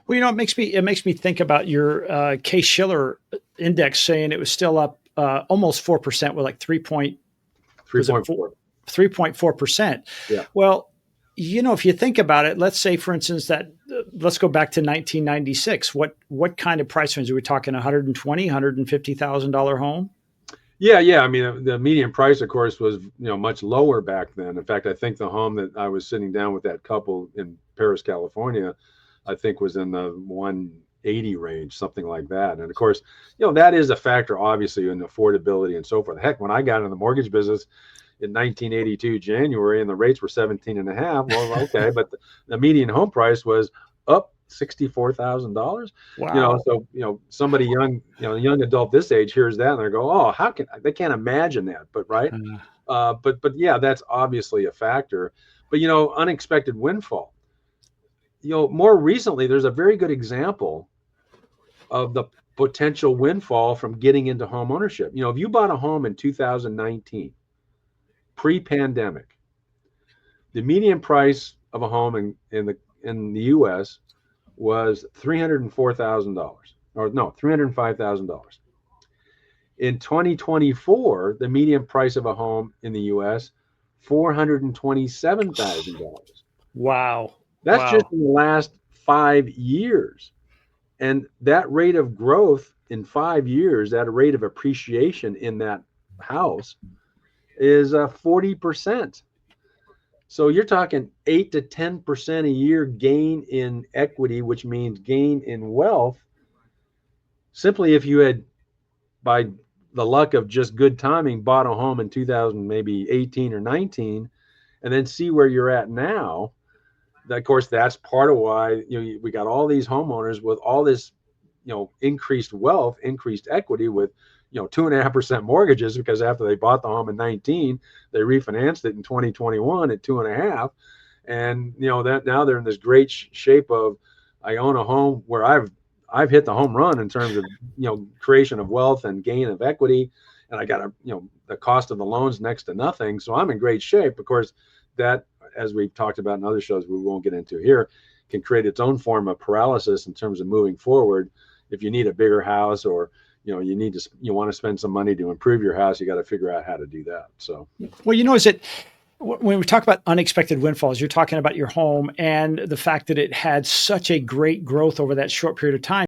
Well, it makes me think about your Case-Shiller index saying it was still up almost 4% with like 3.4. 3.4%. Yeah. Well, if you think about it, let's say, for instance, that let's go back to 1996. What kind of price range are we talking? 120, $150,000 home? Yeah, yeah. I mean, the median price, of course, was much lower back then. In fact, I think the home that I was sitting down with that couple in Paris, California, I think was in the 180 range, something like that. And of course, that is a factor, obviously, in affordability and so forth. Heck, when I got in the mortgage business in 1982 January, and the rates were 17 and a half. Well, okay, but the median home price was up $64,000. Wow. So somebody young, a young adult this age hears that and they go, oh, how can they can't imagine that? But right, Uh, but yeah, that's obviously a factor. But unexpected windfall. More recently, there's a very good example of the potential windfall from getting into home ownership. If you bought a home in 2019, pre-pandemic, the median price of a home in the U.S. was $304,000, or no, $305,000. In 2024, the median price of a home in the U.S. $427,000. wow. That's just Wow. in the last 5 years, and that rate of growth in 5 years, that rate of appreciation in that house is 40%. So you're talking 8 to 10% a year gain in equity, which means gain in wealth. Simply if you had, by the luck of just good timing, bought a home in 2000, maybe 18 or 19, and then see where you're at now. Of course, that's part of why we got all these homeowners with all this increased wealth, increased equity with 2.5% mortgages, because after they bought the home in 19, they refinanced it in 2021 at 2.5, and that now they're in this great shape of, I own a home where I've hit the home run in terms of creation of wealth and gain of equity, and I got the cost of the loans next to nothing, so I'm in great shape. Of course, that, as we've talked about in other shows we won't get into here, can create its own form of paralysis in terms of moving forward. If you need a bigger house, or you want to spend some money to improve your house, you got to figure out how to do that. So, Well, is it when we talk about unexpected windfalls, you're talking about your home and the fact that it had such a great growth over that short period of time.